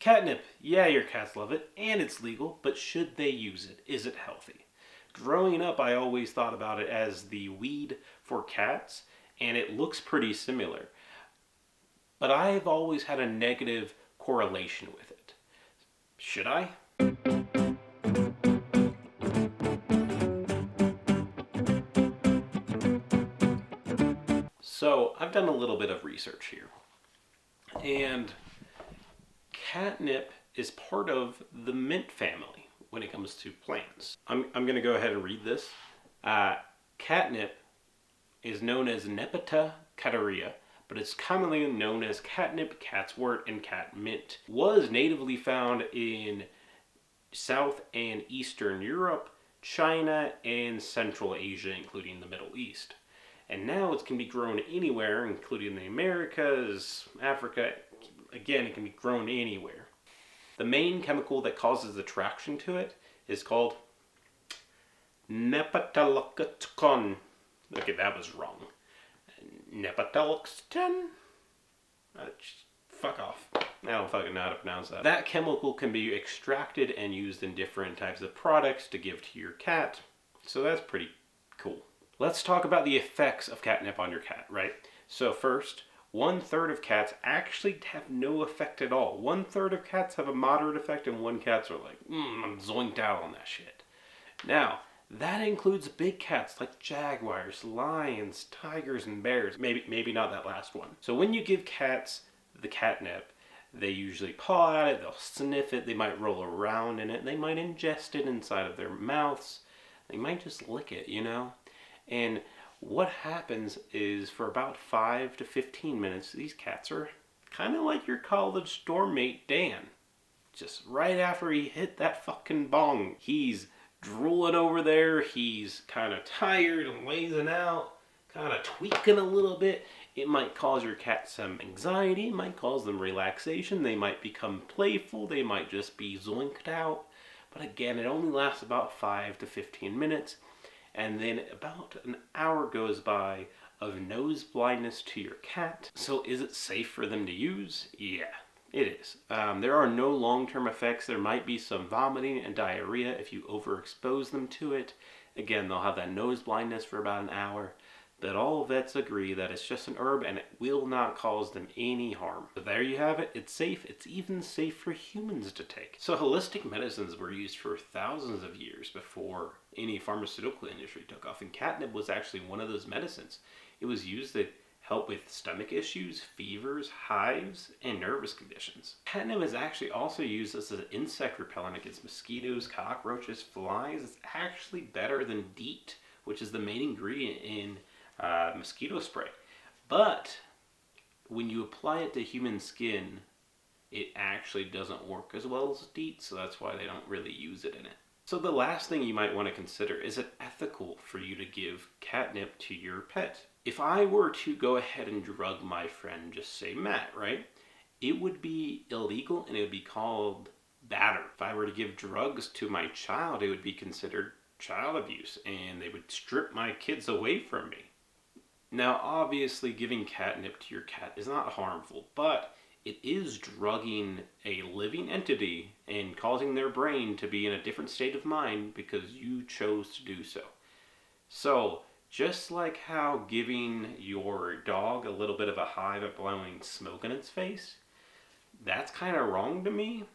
Catnip, yeah, your cats love it, and it's legal, but should they use it? Is it healthy? Growing up, I always thought about it as the weed for cats, and it looks pretty similar. But I've always had a negative correlation with it. Should I? So, I've done a little bit of research here, and catnip is part of the mint family when it comes to plants. I'm going to go ahead and read this. Catnip is known as Nepeta cataria, but it's commonly known as catnip, catswort, and catmint. Was natively found in South and Eastern Europe, China, and Central Asia, including the Middle East. And now it can be grown anywhere, including the Americas, Africa. Again, it can be grown anywhere. The main chemical that causes attraction to it is called nepentaloxyton. Okay, that was wrong. Nepentaloxyton? Fuck off. I don't fucking know how to pronounce that. That chemical can be extracted and used in different types of products to give to your cat. So that's pretty cool. Let's talk about the effects of catnip on your cat, right? So first, 1/3 of cats actually have no effect at all. 1/3 of cats have a moderate effect, and 1 cats are like, I'm zoinked out on that shit. Now, that includes big cats like jaguars, lions, tigers, and bears. Maybe not that last one. So when you give cats the catnip, they usually paw at it, they'll sniff it, they might roll around in it, they might ingest it inside of their mouths, they might just lick it, you know? And what happens is for about 5 to 15 minutes, these cats are kind of like your college dorm mate Dan. Just right after he hit that fucking bong, he's drooling over there, he's kind of tired and lazing out, kind of tweaking a little bit. It might cause your cat some anxiety, it might cause them relaxation, they might become playful, they might just be zoinked out. But again, it only lasts about 5 to 15 minutes. And then about an hour goes by of nose blindness to your cat. So is it safe for them to use? Yeah, it is. There are no long-term effects. There might be some vomiting and diarrhea if you overexpose them to it. Again, they'll have that nose blindness for about an hour. But all vets agree that it's just an herb and it will not cause them any harm. So there you have it. It's safe. It's even safe for humans to take. So holistic medicines were used for thousands of years before any pharmaceutical industry took off. And catnip was actually one of those medicines. It was used to help with stomach issues, fevers, hives, and nervous conditions. Catnip is actually also used as an insect repellent against mosquitoes, cockroaches, flies. It's actually better than DEET, which is the main ingredient in mosquito spray. But when you apply it to human skin, it actually doesn't work as well as DEET, so that's why they don't really use it in it. So the last thing you might want to consider, is it ethical for you to give catnip to your pet? If I were to go ahead and drug my friend, just say Matt, right? It would be illegal and it would be called batter. If I were to give drugs to my child, it would be considered child abuse and they would strip my kids away from me. Now, obviously, giving catnip to your cat is not harmful, but it is drugging a living entity and causing their brain to be in a different state of mind because you chose to do so. So, just like how giving your dog a little bit of a high by blowing smoke in its face, that's kind of wrong to me.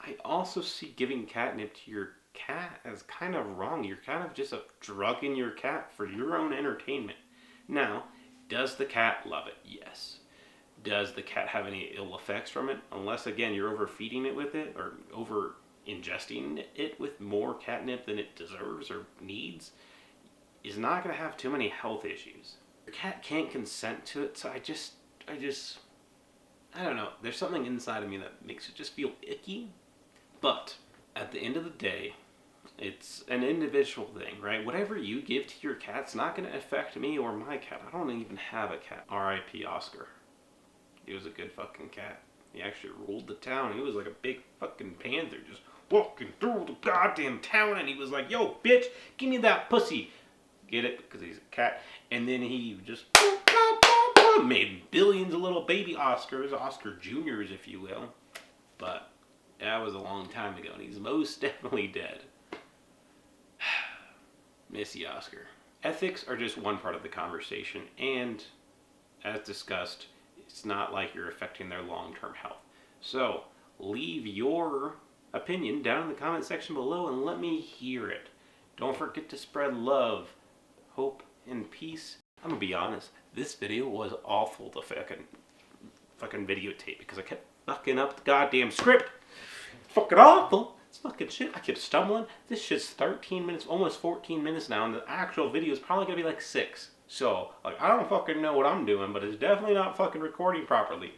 I also see giving catnip to your cat as kind of wrong. You're kind of just drugging your cat for your own entertainment. Now, does the cat love it? Yes. Does the cat have any ill effects from it? Unless, again, you're overfeeding it with it or over ingesting it with more catnip than it deserves or needs, is not going to have too many health issues. Your cat can't consent to it, so I don't know. There's something inside of me that makes it just feel icky. But at the end of the day, it's an individual thing, right? Whatever you give to your cat's not going to affect me or my cat. I don't even have a cat. R.I.P. Oscar. He was a good fucking cat. He actually ruled the town. He was like a big fucking panther just walking through the goddamn town, and he was like, yo, bitch, give me that pussy. Get it? Because he's a cat. And then he just made billions of little baby Oscars, Oscar Juniors, if you will. But that was a long time ago, and he's most definitely dead. Miss you, Oscar. Ethics are just one part of the conversation, and as discussed, it's not like you're affecting their long-term health. So, leave your opinion down in the comment section below and let me hear it. Don't forget to spread love, hope, and peace. I'm gonna be honest, this video was awful to fucking videotape because I kept fucking up the goddamn script. Fucking awful. It's fucking shit. I kept stumbling. This shit's 13 minutes, almost 14 minutes now, and the actual video is probably gonna be like 6. So, like, I don't fucking know what I'm doing, but it's definitely not fucking recording properly.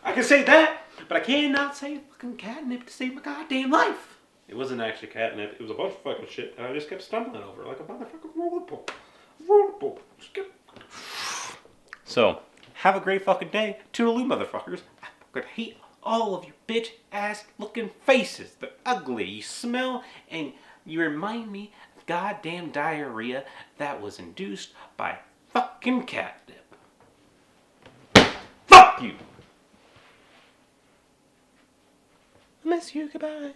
I can say that, but I cannot say fucking catnip to save my goddamn life. It wasn't actually catnip. It was a bunch of fucking shit, and I just kept stumbling over it like a motherfucking rollerball. So, have a great fucking day. Toodaloo, motherfuckers. I fucking hate all of you bitch ass looking faces. They're ugly. You smell and you remind me of goddamn diarrhea that was induced by fucking catnip. Fuck you. I miss you. Goodbye.